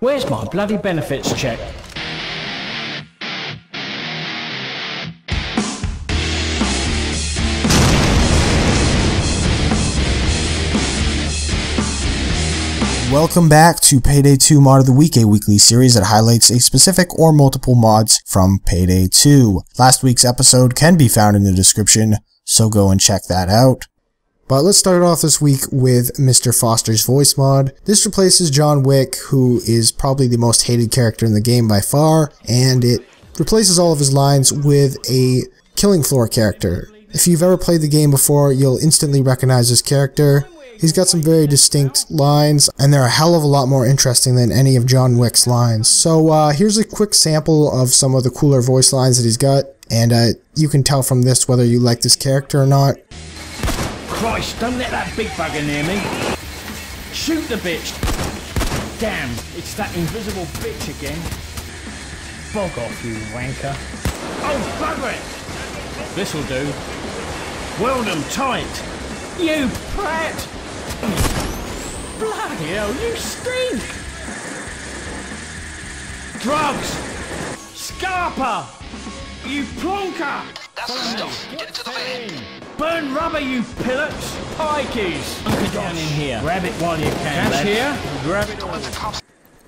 Where's my bloody benefits check? Welcome back to Payday 2 Mod of the Week, a weekly series that highlights a specific or multiple mods from Payday 2. Last week's episode can be found in the description, so go and check that out. But let's start off this week with Mr. Foster's voice mod. This replaces John Wick, who is probably the most hated character in the game by far, and it replaces all of his lines with a killing floor character. If you've ever played the game before, you'll instantly recognize this character. He's got some very distinct lines, and they're a hell of a lot more interesting than any of John Wick's lines. So here's a quick sample of some of the cooler voice lines that he's got, and you can tell from this whether you like this character or not. Christ, don't let that big bugger near me. Shoot the bitch. Damn, it's that invisible bitch again. Bog off, you wanker. Oh, bugger it. This'll do. Weld 'em tight. You prat. Bloody hell, you stink! Drugs! Scarper! You plonker! That's the stuff. Get it to the van. Burn rubber, you pillocks! Pikeys! Get down in here. Grab it while you can. Cash here? Grab it all.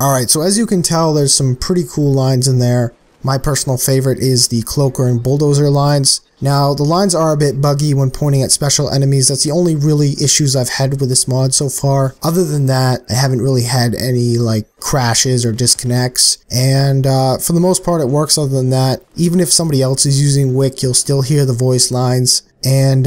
Alright, so as you can tell, there's some pretty cool lines in there. My personal favorite is the Cloaker and Bulldozer lines. Now, the lines are a bit buggy when pointing at special enemies. That's the only really issues I've had with this mod so far. Other than that, I haven't really had any, like, crashes or disconnects. And for the most part, it works other than that. Even if somebody else is using Wick, you'll still hear the voice lines. And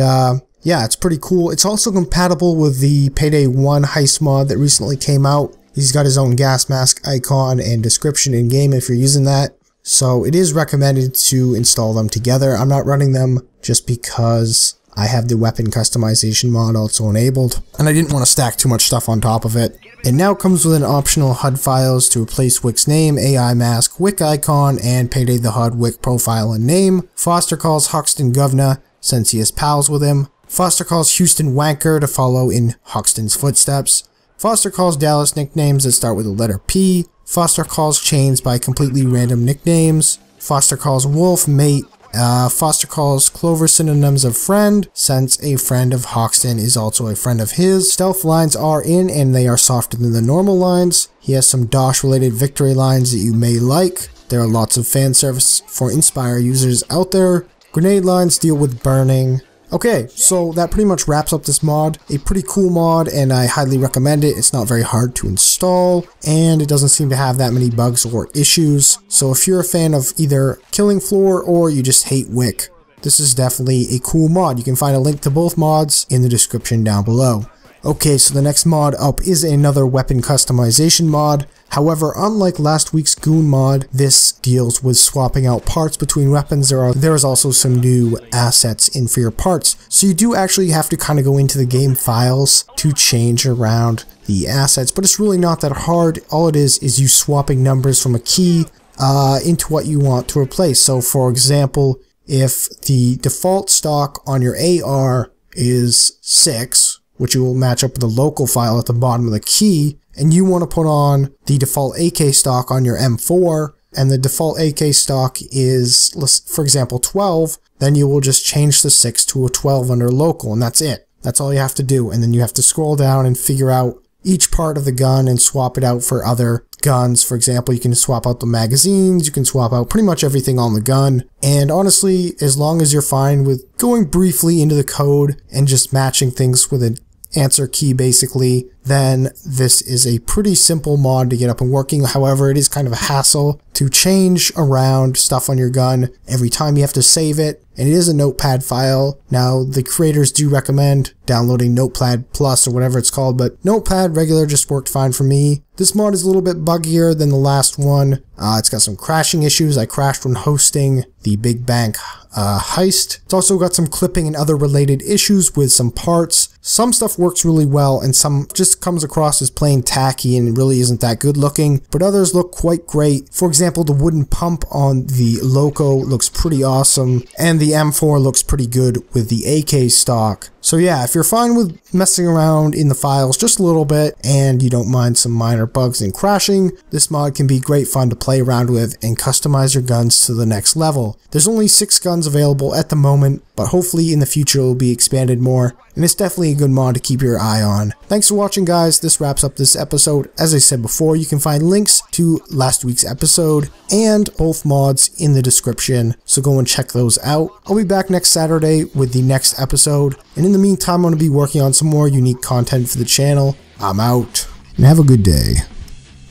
yeah, it's pretty cool. It's also compatible with the Payday 1 heist mod that recently came out. He's got his own gas mask icon and description in-game if you're using that. So it is recommended to install them together. I'm not running them just because I have the weapon customization mod also enabled, and I didn't want to stack too much stuff on top of it. It now comes with an optional HUD files to replace Wick's name, AI mask, Wick icon, and Payday the HUD Wick profile and name. Foster calls Hoxton Governor since he has pals with him. Foster calls Houston Wanker to follow in Hoxton's footsteps. Foster calls Dallas nicknames that start with the letter P. Foster calls Chains by completely random nicknames. Foster calls Wolf mate. Foster calls Clover synonyms of friend, since a friend of Hoxton is also a friend of his. Stealth lines are in, and they are softer than the normal lines. He has some DOS related victory lines that you may like. There are lots of fan service for Inspire users out there. Grenade lines deal with burning. Okay, so that pretty much wraps up this mod. A pretty cool mod, and I highly recommend it. It's not very hard to install, and it doesn't seem to have that many bugs or issues. So if you're a fan of either Killing Floor or you just hate Wick, this is definitely a cool mod. You can find a link to both mods in the description down below. Okay, so the next mod up is another weapon customization mod. However, unlike last week's Goon mod, this deals with swapping out parts between weapons. There is also some new assets in for your parts. So you do actually have to kind of go into the game files to change around the assets, but it's really not that hard. All it is you swapping numbers from a key into what you want to replace. So for example, if the default stock on your AR is 6, which you will match up with the local file at the bottom of the key, and you want to put on the default AK stock on your M4, and the default AK stock is, for example, 12, then you will just change the 6 to a 12 under local, and that's it. That's all you have to do, and then you have to scroll down and figure out each part of the gun and swap it out for other guns. For example, you can swap out the magazines, you can swap out pretty much everything on the gun, and honestly, as long as you're fine with going briefly into the code and just matching things with an answer key basically, then this is a pretty simple mod to get up and working. However, it is kind of a hassle to change around stuff on your gun every time you have to save it, and it is a notepad file. Now, the creators do recommend downloading Notepad Plus or whatever it's called, but Notepad regular just worked fine for me. This mod is a little bit buggier than the last one. It's got some crashing issues. I crashed when hosting the Big Bank heist. It's also got some clipping and other related issues with some parts. Some stuff works really well, and some just comes across as plain tacky and really isn't that good looking, but others look quite great. For example, the wooden pump on the Loco looks pretty awesome, and the M4 looks pretty good with the AK stock. So yeah, if you're fine with messing around in the files just a little bit, and you don't mind some minor bugs and crashing, this mod can be great fun to play around with and customize your guns to the next level. There's only 6 guns available at the moment, but hopefully in the future it will be expanded more, and it's definitely a good mod to keep your eye on. Thanks for watching, guys. This wraps up this episode. As I said before, you can find links to last week's episode and both mods in the description, so go and check those out. I'll be back next Saturday with the next episode, and in the meantime I'm going to be working on some more unique content for the channel. I'm out, and have a good day.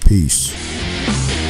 Peace.